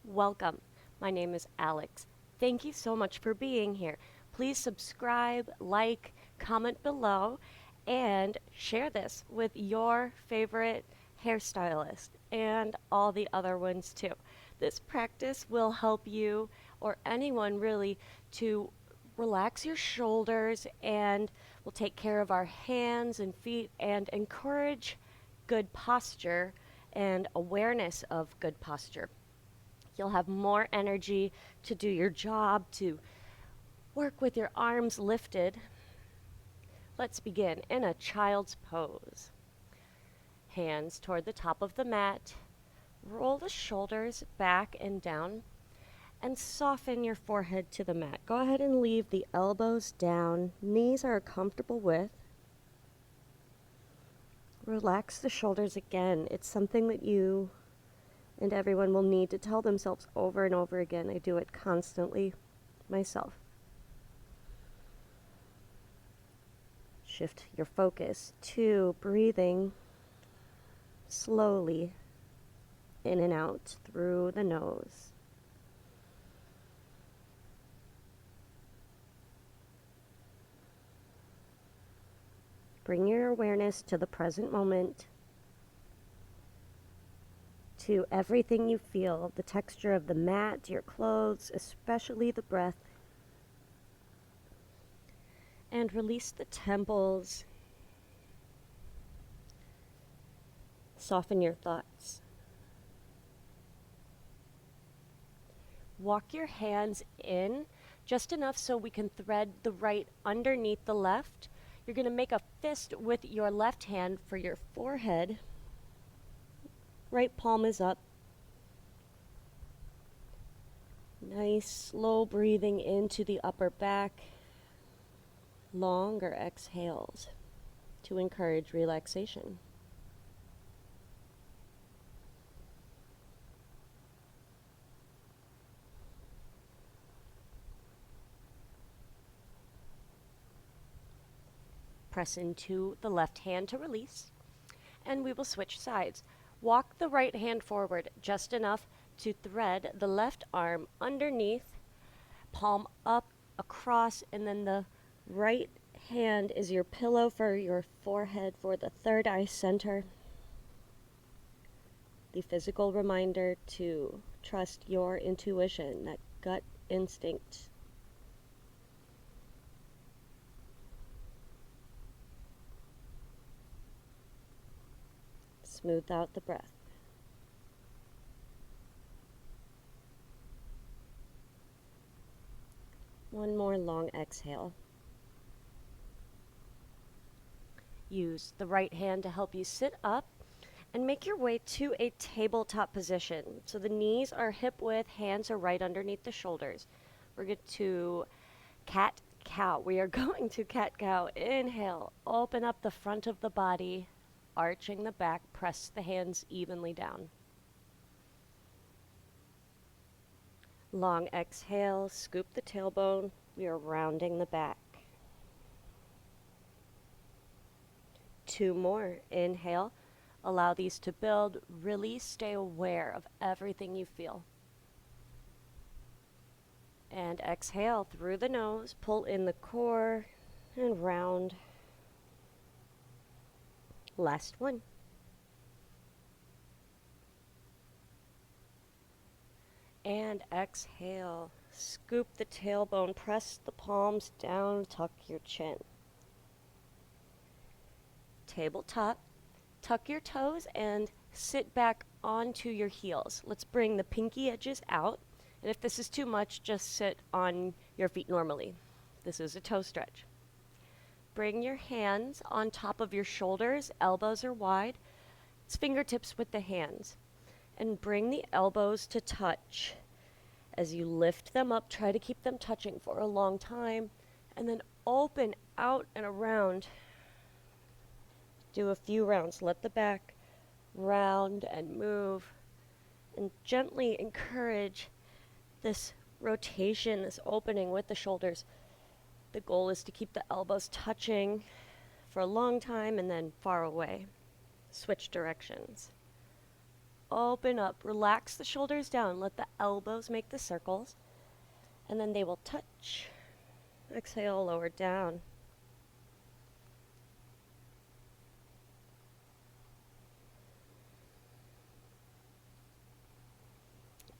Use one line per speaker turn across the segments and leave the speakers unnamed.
Welcome. My name is Alex. Thank you so much for being here. Please subscribe, like, comment below, and share this with your favorite hairstylist and all the other ones too. This practice will help you or anyone really to relax your shoulders and will take care of our hands and feet and encourage good posture and awareness of good posture. You'll have more energy to do your job, to work with your arms lifted. Let's begin in a child's pose. Hands toward the top of the mat. Roll the shoulders back and down and soften your forehead to the mat. Go ahead and leave the elbows down. Knees are a comfortable width. Relax the shoulders again. It's something that you and everyone will need to tell themselves over and over again. I do it constantly myself. Shift your focus to breathing slowly in and out through the nose. Bring your awareness to the present moment, to everything you feel, the texture of the mat, your clothes, especially the breath. And release the temples. Soften your thoughts. Walk your hands in just enough so we can thread the right underneath the left. You're going to make a fist with your left hand for your forehead. Right palm is up. Nice slow breathing into the upper back. Longer exhales to encourage relaxation. Press into the left hand to release, and we will switch sides. Walk the right hand forward just enough to thread the left arm underneath, palm up, across, and then the right hand is your pillow for your forehead for the third eye center. The physical reminder to trust your intuition, that gut instinct. Smooth out the breath. One more long exhale. Use the right hand to help you sit up and make your way to a tabletop position. So the knees are hip width, hands are right underneath the shoulders. We're going to cat cow. We are going to cat cow. Inhale, open up the front of the body, arching the back, press the hands evenly down. Long exhale, scoop the tailbone. We are rounding the back. 2 more. Inhale. Allow these to build. Really stay aware of everything you feel. And exhale through the nose. Pull in the core and round. Last one. And exhale. Scoop the tailbone. Press the palms down. Tuck your chin. Tabletop. Tuck your toes and sit back onto your heels. Let's bring the pinky edges out. And if this is too much, just sit on your feet normally. This is a toe stretch. Bring your hands on top of your shoulders. Elbows are wide. It's fingertips with the hands. And bring the elbows to touch. As you lift them up, try to keep them touching for a long time. And then open out and around. Do a few rounds. Let the back round and move. And gently encourage this rotation, this opening with the shoulders. The goal is to keep the elbows touching for a long time and then far away. Switch directions. open up. Relax the shoulders down. Let the elbows make the circles. And then they will touch. Exhale, lower down.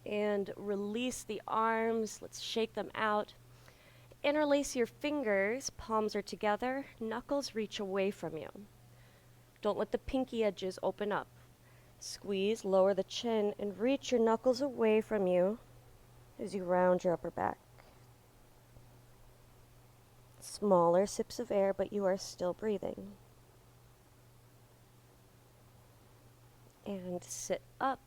And release the arms. Let's shake them out. Interlace your fingers. Palms are together. Knuckles reach away from you. Don't let the pinky edges open up. Squeeze, lower the chin, and reach your knuckles away from you as you round your upper back. Smaller sips of air, but you are still breathing. And sit up.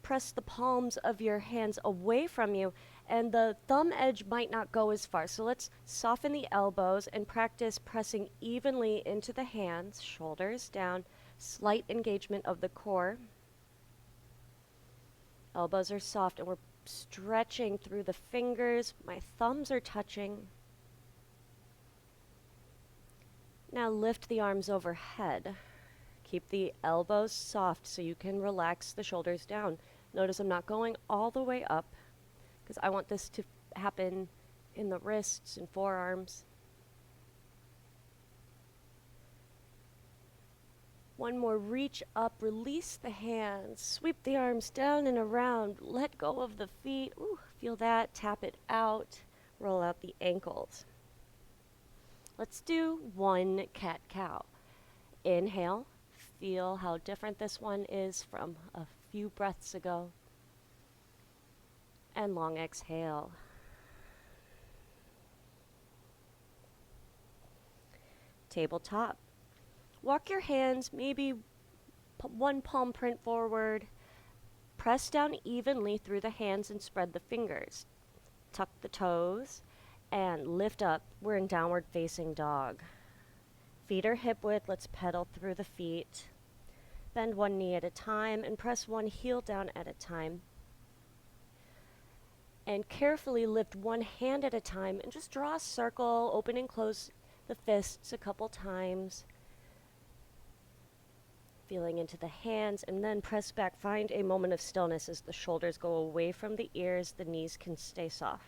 Press the palms of your hands away from you, and the thumb edge might not go as far. So let's soften the elbows and practice pressing evenly into the hands, shoulders down, slight engagement of the core. Elbows are soft, and we're stretching through the fingers. My thumbs are touching. Now lift the arms overhead. Keep the elbows soft so you can relax the shoulders down. Notice I'm not going all the way up because I want this to happen in the wrists and forearms. One more, reach up, release the hands, sweep the arms down and around, let go of the feet. Ooh, feel that, tap it out, roll out the ankles. Let's do one cat-cow. Inhale. Feel how different this one is from a few breaths ago. And long exhale. Tabletop. Walk your hands maybe one palm print forward. Press down evenly through the hands and spread the fingers. Tuck the toes and lift up. We're in downward facing dog. Feet are hip width. Let's pedal through the feet. Bend one knee at a time and press one heel down at a time. And carefully lift one hand at a time and just draw a circle, open and close the fists a couple times. Feeling into the hands and then press back. Find a moment of stillness as the shoulders go away from the ears. The knees can stay soft.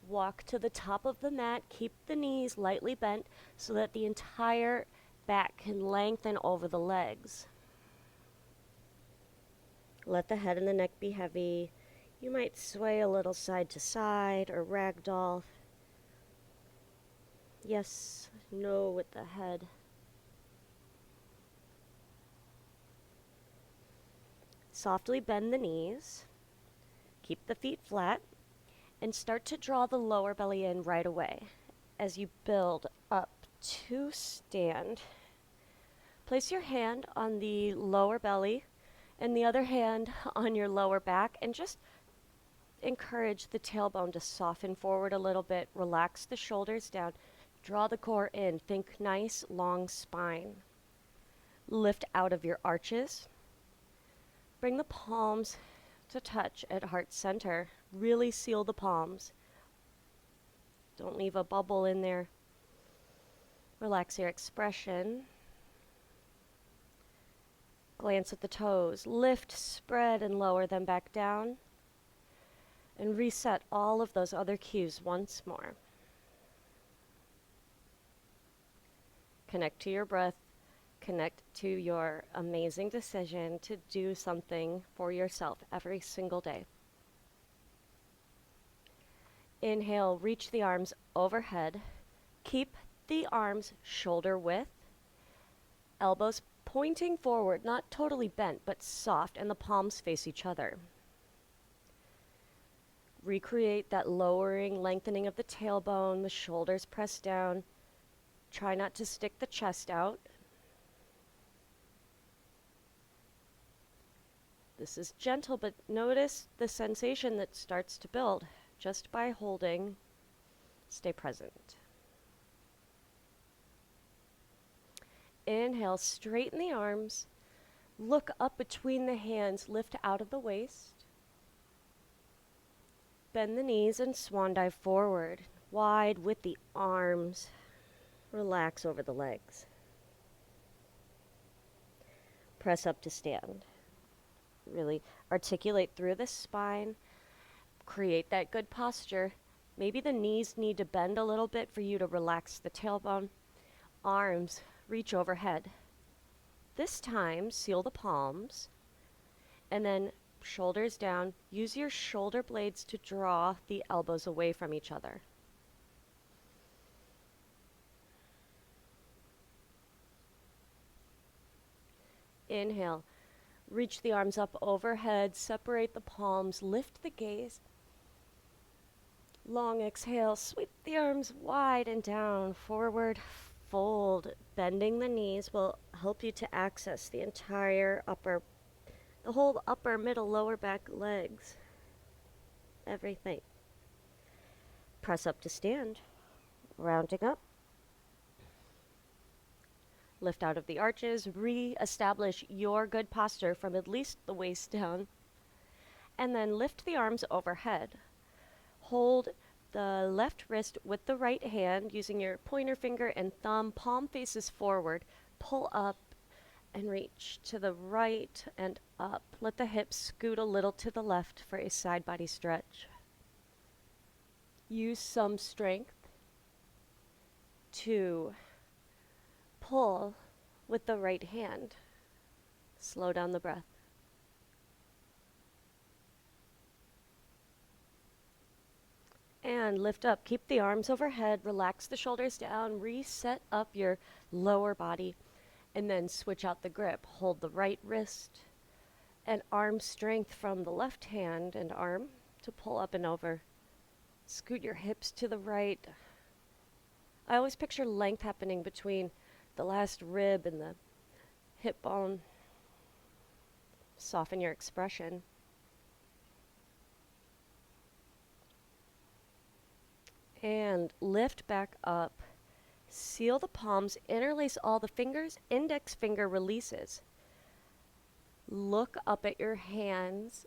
Walk to the top of the mat. Keep the knees lightly bent so that the entire back can lengthen over the legs. Let the head and the neck be heavy. You might sway a little side to side or ragdoll. Yes, no with the head. Softly bend the knees. Keep the feet flat. And start to draw the lower belly in right away. As you build up to stand, place your hand on the lower belly and the other hand on your lower back, and just encourage the tailbone to soften forward a little bit. Relax the shoulders down. Draw the core in. Think nice, long spine. Lift out of your arches. Bring the palms to touch at heart center. Really seal the palms. Don't leave a bubble in there. Relax your expression. Glance at the toes. Lift, spread, and lower them back down. And reset all of those other cues once more. Connect to your breath. Connect to your amazing decision to do something for yourself every single day. Inhale, reach the arms overhead. Keep the arms shoulder width. Elbows pointing forward, not totally bent, but soft, and the palms face each other. Recreate that lowering, lengthening of the tailbone, the shoulders press down. Try not to stick the chest out. This is gentle, but notice the sensation that starts to build just by holding. Stay present. Inhale, straighten the arms. Look up between the hands, lift out of the waist. Bend the knees and swan dive forward, wide with the arms. Relax over the legs. Press up to stand. Really articulate through the spine. Create that good posture. Maybe the knees need to bend a little bit for you to relax the tailbone. Arms reach overhead. This time, seal the palms. And then shoulders down. Use your shoulder blades to draw the elbows away from each other. Inhale. Reach the arms up overhead. Separate the palms. Lift the gaze. Long exhale. Sweep the arms wide and down. Forward fold. Bending the knees will help you to access the whole upper, middle, lower back legs. Everything. Press up to stand. Rounding up. Lift out of the arches. Re-establish your good posture from at least the waist down. And then lift the arms overhead. Hold the left wrist with the right hand using your pointer finger and thumb. Palm faces forward. Pull up and reach to the right and up. Let the hips scoot a little to the left for a side body stretch. Use some strength to pull with the right hand. Slow down the breath. And lift up. Keep the arms overhead. Relax the shoulders down. Reset up your lower body. And then switch out the grip. Hold the right wrist and arm strength from the left hand and arm to pull up and over. Scoot your hips to the right. I always picture length happening between the last rib and the hip bone. Soften your expression. And lift back up. Seal the palms, interlace all the fingers, index finger releases. Look up at your hands,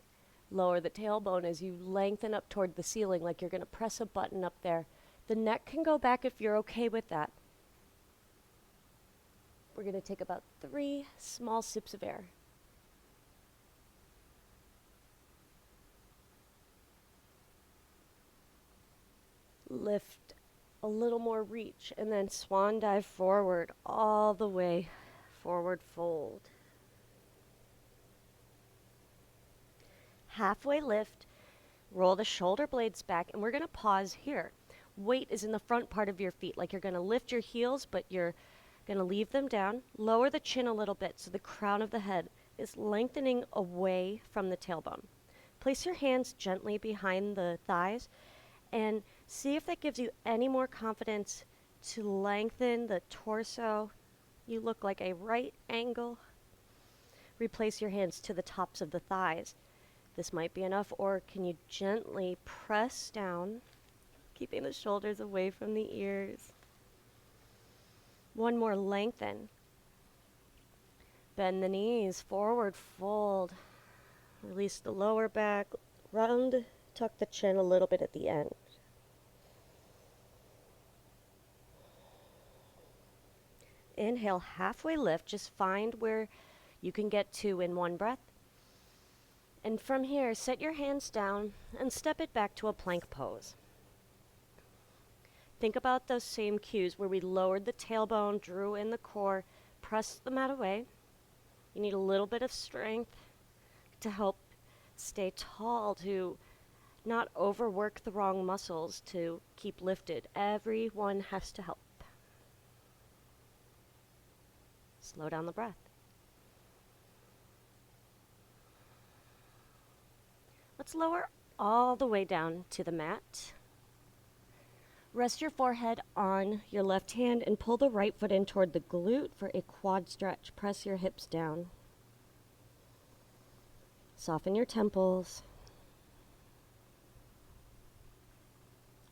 lower the tailbone as you lengthen up toward the ceiling like you're going to press a button up there. The neck can go back if you're okay with that. We're going to take about 3 small sips of air. Lift a little more reach, and then swan dive forward all the way. Forward fold. Halfway lift, roll the shoulder blades back, and we're going to pause here. Weight is in the front part of your feet, like you're going to lift your heels, but you're going to leave them down. Lower the chin a little bit so the crown of the head is lengthening away from the tailbone. Place your hands gently behind the thighs and see if that gives you any more confidence to lengthen the torso. You look like a right angle. Replace your hands to the tops of the thighs. This might be enough, or can you gently press down, keeping the shoulders away from the ears. One more, lengthen. Bend the knees, forward fold. Release the lower back, round, tuck the chin a little bit at the end. Inhale, halfway lift. Just find where you can get to in one breath. And from here, set your hands down and step it back to a plank pose. Think about those same cues where we lowered the tailbone, drew in the core, pressed the mat away. You need a little bit of strength to help stay tall, to not overwork the wrong muscles, to keep lifted. Everyone has to help. Slow down the breath. Let's lower all the way down to the mat. Rest your forehead on your left hand and pull the right foot in toward the glute for a quad stretch. Press your hips down. Soften your temples.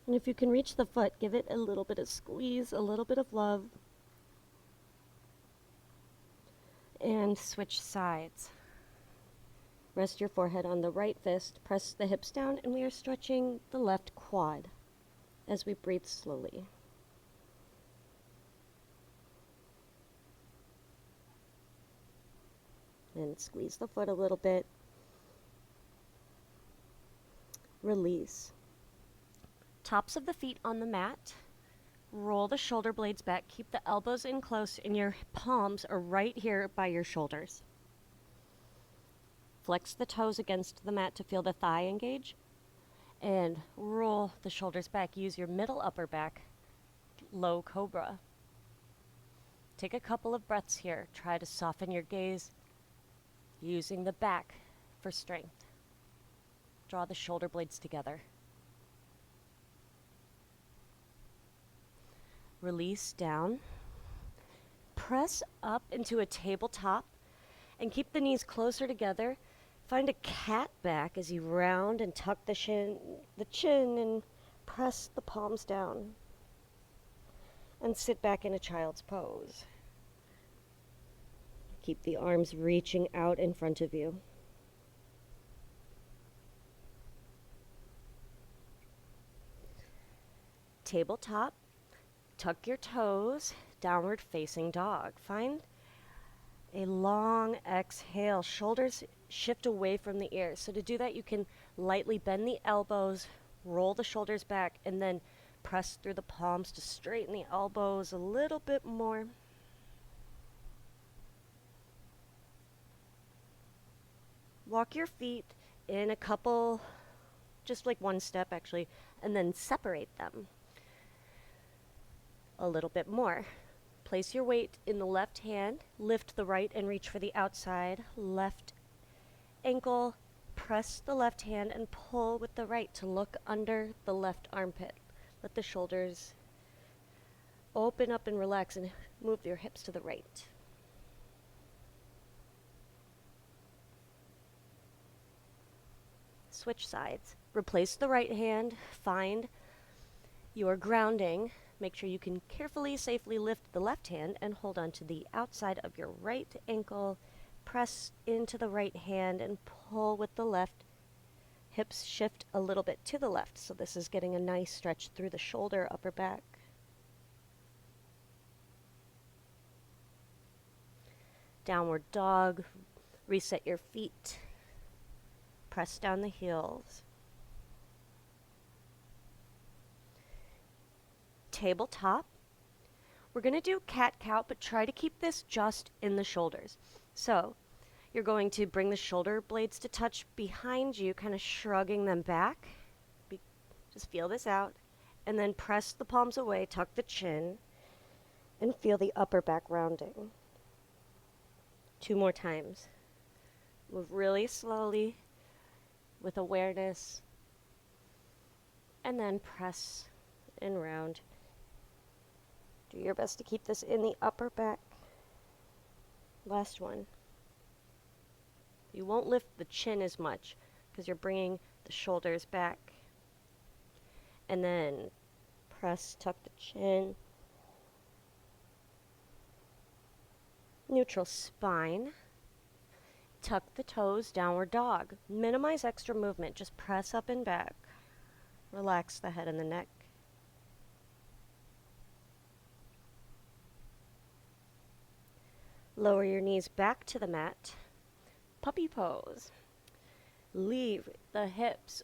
And if you can reach the foot, give it a little bit of squeeze, a little bit of love. And switch sides. Rest your forehead on the right fist, press the hips down, and we are stretching the left quad as we breathe slowly. And squeeze the foot a little bit. Release. Tops of the feet on the mat. Roll the shoulder blades back. Keep the elbows in close, and your palms are right here by your shoulders. Flex the toes against the mat to feel the thigh engage. And roll the shoulders back. Use your middle upper back. Low Cobra. Take a couple of breaths here. Try to soften your gaze using the back for strength. Draw the shoulder blades together. Release down. Press up into a tabletop and keep the knees closer together. Find a cat back as you round and tuck the chin and press the palms down. And sit back in a child's pose. Keep the arms reaching out in front of you. Tabletop. Tuck your toes, downward facing dog. Find a long exhale. Shoulders shift away from the ears. So to do that, you can lightly bend the elbows, roll the shoulders back, and then press through the palms to straighten the elbows a little bit more. Walk your feet in a couple, just like one step actually, and then separate them a little bit more. Place your weight in the left hand, lift the right and reach for the outside. Left ankle, press the left hand and pull with the right to look under the left armpit. Let the shoulders open up and relax and move your hips to the right. Switch sides. Replace the right hand, find your grounding. Make sure you can carefully, safely lift the left hand and hold on to the outside of your right ankle. Press into the right hand and pull with the left. Hips shift a little bit to the left, so this is getting a nice stretch through the shoulder, upper back. Downward dog. Reset your feet. Press down the heels. Tabletop. We're going to do cat-cow, but try to keep this just in the shoulders. So you're going to bring the shoulder blades to touch behind you, kind of shrugging them back. Just feel this out. And then press the palms away, tuck the chin, and feel the upper back rounding. 2 more times. Move really slowly with awareness. And then press and round. Do your best to keep this in the upper back. Last one. You won't lift the chin as much because you're bringing the shoulders back. And then press, tuck the chin. Neutral spine. Tuck the toes, downward dog. Minimize extra movement. Just press up and back. Relax the head and the neck. Lower your knees back to the mat. Puppy pose. Leave the hips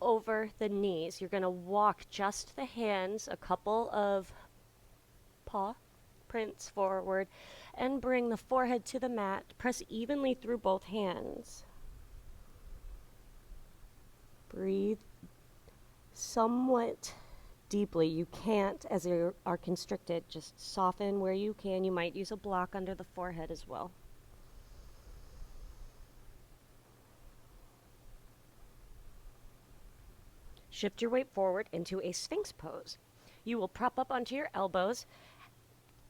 over the knees. You're going to walk just the hands, a couple of paw prints forward, and bring the forehead to the mat. Press evenly through both hands. Breathe somewhat deeply. You can't, as you are constricted, just soften where you can. You might use a block under the forehead as well. Shift your weight forward into a Sphinx pose. You will prop up onto your elbows.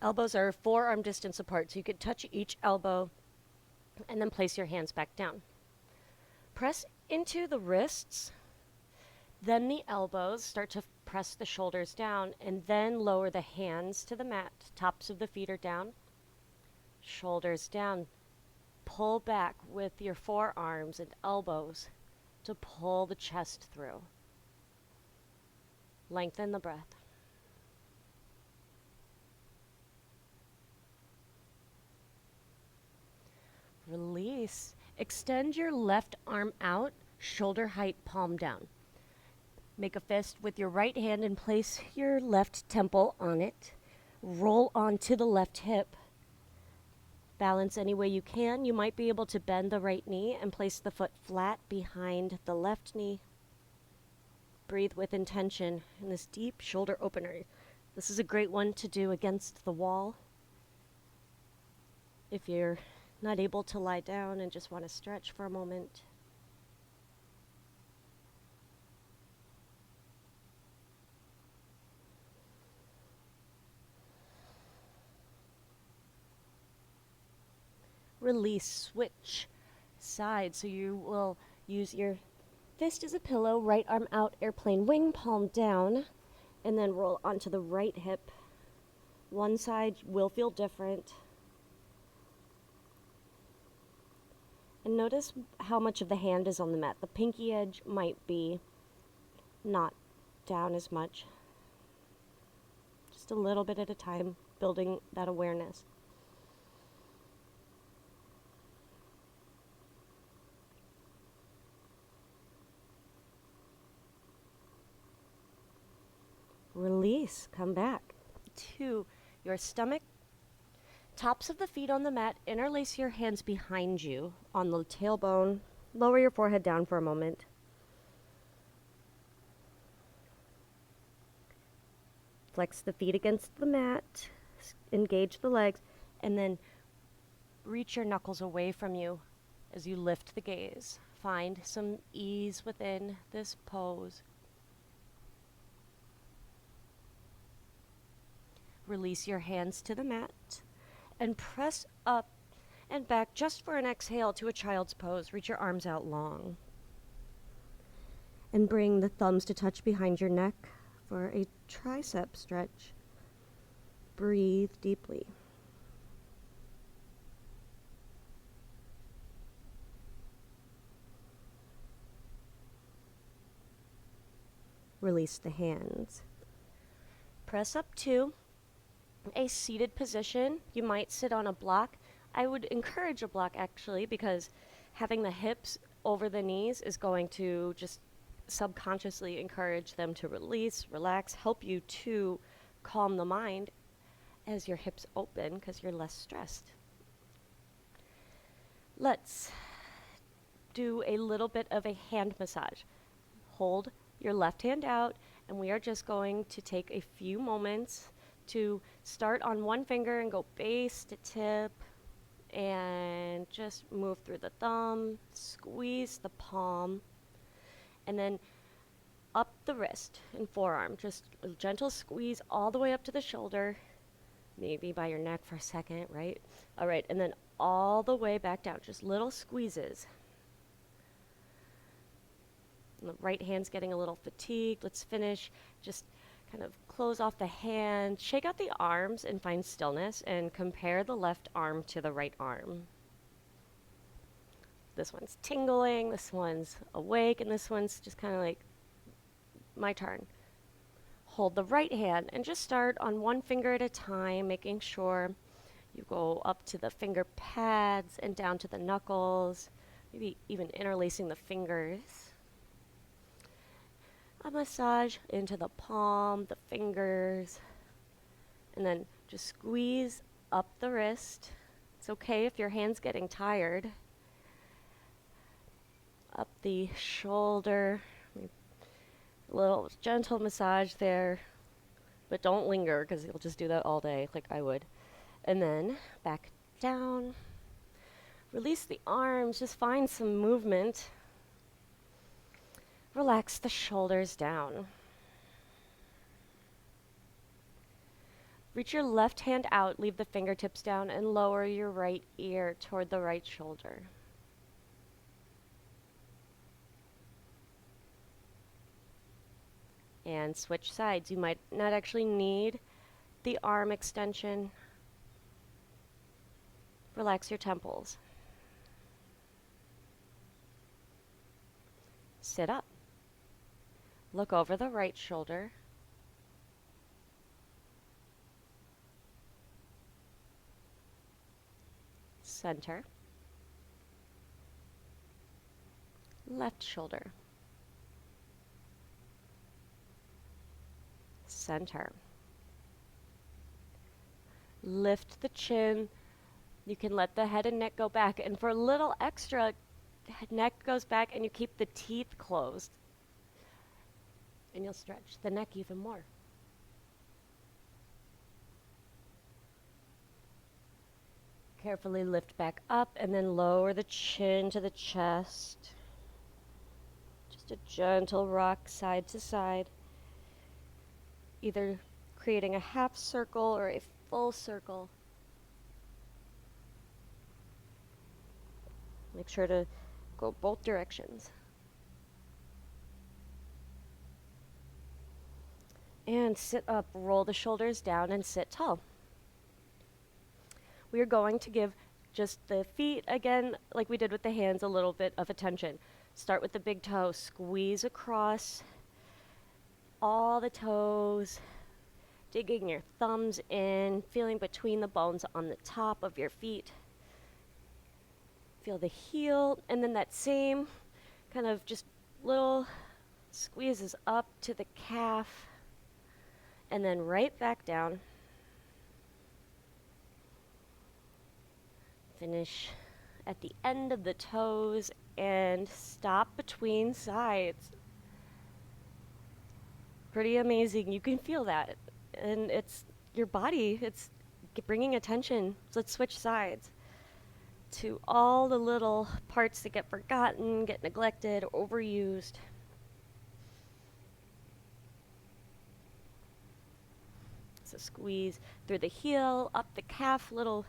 Elbows are forearm distance apart, so you could touch each elbow and then place your hands back down. Press into the wrists, then the elbows. Start to press the shoulders down, and then lower the hands to the mat. Tops of the feet are down, shoulders down. Pull back with your forearms and elbows to pull the chest through. Lengthen the breath. Release. Extend your left arm out, shoulder height, palm down. Make a fist with your right hand and place your left temple on it. Roll onto the left hip. Balance any way you can. You might be able to bend the right knee and place the foot flat behind the left knee. Breathe with intention in this deep shoulder opener. This is a great one to do against the wall. If you're not able to lie down and just want to stretch for a moment. Release, switch sides. So you will use your fist as a pillow, right arm out, airplane wing, palm down, and then roll onto the right hip. One side will feel different. And notice how much of the hand is on the mat. The pinky edge might be not down as much. Just a little bit at a time, building that awareness. Release, come back to your stomach. Tops of the feet on the mat, interlace your hands behind you on the tailbone. Lower your forehead down for a moment. Flex the feet against the mat, engage the legs, and then reach your knuckles away from you as you lift the gaze. Find some ease within this pose. Release your hands to the mat and press up and back just for an exhale to a child's pose. Reach your arms out long. And bring the thumbs to touch behind your neck for a tricep stretch. Breathe deeply. Release the hands. Press up to a seated position. You might sit on a block. I would encourage a block actually, because having the hips over the knees is going to just subconsciously encourage them to release, relax, help you to calm the mind as your hips open because you're less stressed. Let's do a little bit of a hand massage. Hold your left hand out, and we are just going to take a few moments to start on one finger and go base to tip, and just move through the thumb, squeeze the palm, and then up the wrist and forearm. Just a gentle squeeze all the way up to the shoulder, maybe by your neck for a second, right? All right, and then all the way back down, just little squeezes. And the right hand's getting a little fatigued. Let's finish. Just kind of close off the hand, shake out the arms and find stillness, and compare the left arm to the right arm. This one's tingling, this one's awake, and this one's just kind of like, my turn. Hold the right hand and just start on one finger at a time, making sure you go up to the finger pads and down to the knuckles, maybe even interlacing the fingers. A massage into the palm, the fingers, and then just squeeze up the wrist. It's okay if your hand's getting tired. Up the shoulder, a little gentle massage there, but don't linger because you'll just do that all day like I would. And then back down. Release the arms, just find some movement. Relax the shoulders down. Reach your left hand out, leave the fingertips down, and lower your right ear toward the right shoulder. And switch sides. You might not actually need the arm extension. Relax your temples. Sit up. Look over the right shoulder. Center. left shoulder, center. Lift the chin. You can let the head and neck go back. And for a little extra, neck goes back and you keep the teeth closed. And you'll stretch the neck even more. Carefully lift back up and then lower the chin to the chest. Just a gentle rock side to side, either creating a half circle or a full circle. Make sure to go both directions. And sit up, roll the shoulders down and sit tall. We are going to give just the feet, again, like we did with the hands, a little bit of attention. Start with the big toe, squeeze across all the toes, digging your thumbs in, feeling between the bones on the top of your feet. Feel the heel, and then that same kind of just little squeezes up to the calf, and then right back down. Finish at the end of the toes and stop between sides. Pretty amazing. You can feel that. And it's your body, it's bringing attention. So let's switch sides to all the little parts that get forgotten, get neglected, overused. So squeeze through the heel, up the calf, little,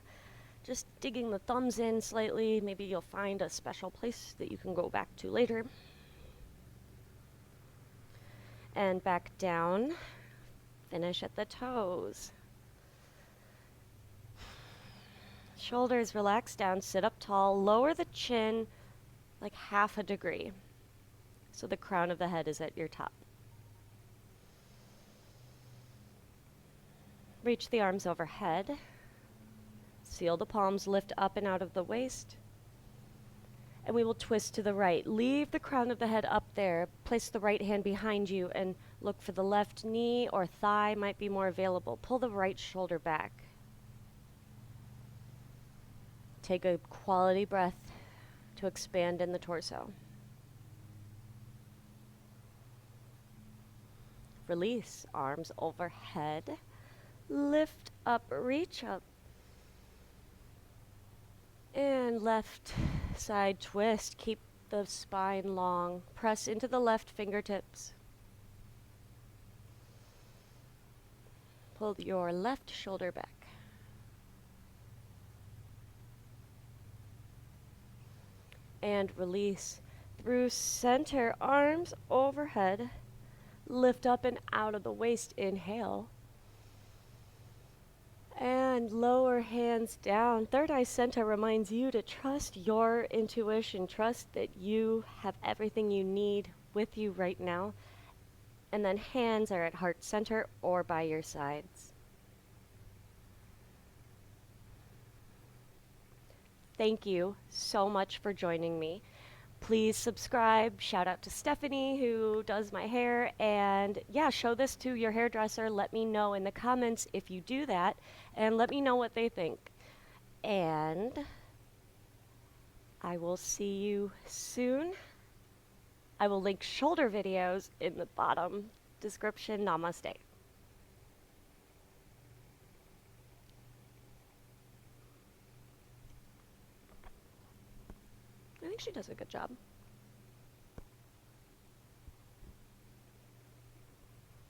just digging the thumbs in slightly. Maybe you'll find a special place that you can go back to later. And back down. Finish at the toes. Shoulders relax down, sit up tall, lower the chin like half a degree. So the crown of the head is at your top. Reach the arms overhead. Seal the palms, lift up and out of the waist. And we will twist to the right. Leave the crown of the head up there. Place the right hand behind you and look for the left knee or thigh might be more available. Pull the right shoulder back. Take a quality breath to expand in the torso. Release, arms overhead. Lift up, reach up. And left side twist. Keep the spine long. Press into the left fingertips. Pull your left shoulder back. And release through center, arms overhead. Lift up and out of the waist, inhale. And lower hands down. Third eye center reminds you to trust your intuition. Trust that you have everything you need with you right now. And then hands are at heart center or by your sides. Thank you so much for joining me. Please subscribe. Shout out to Stephanie who does my hair. And yeah, show this to your hairdresser. Let me know in the comments if you do that. And let me know what they think. And I will see you soon. I will link shoulder videos in the bottom description. Namaste. I think she does a good job.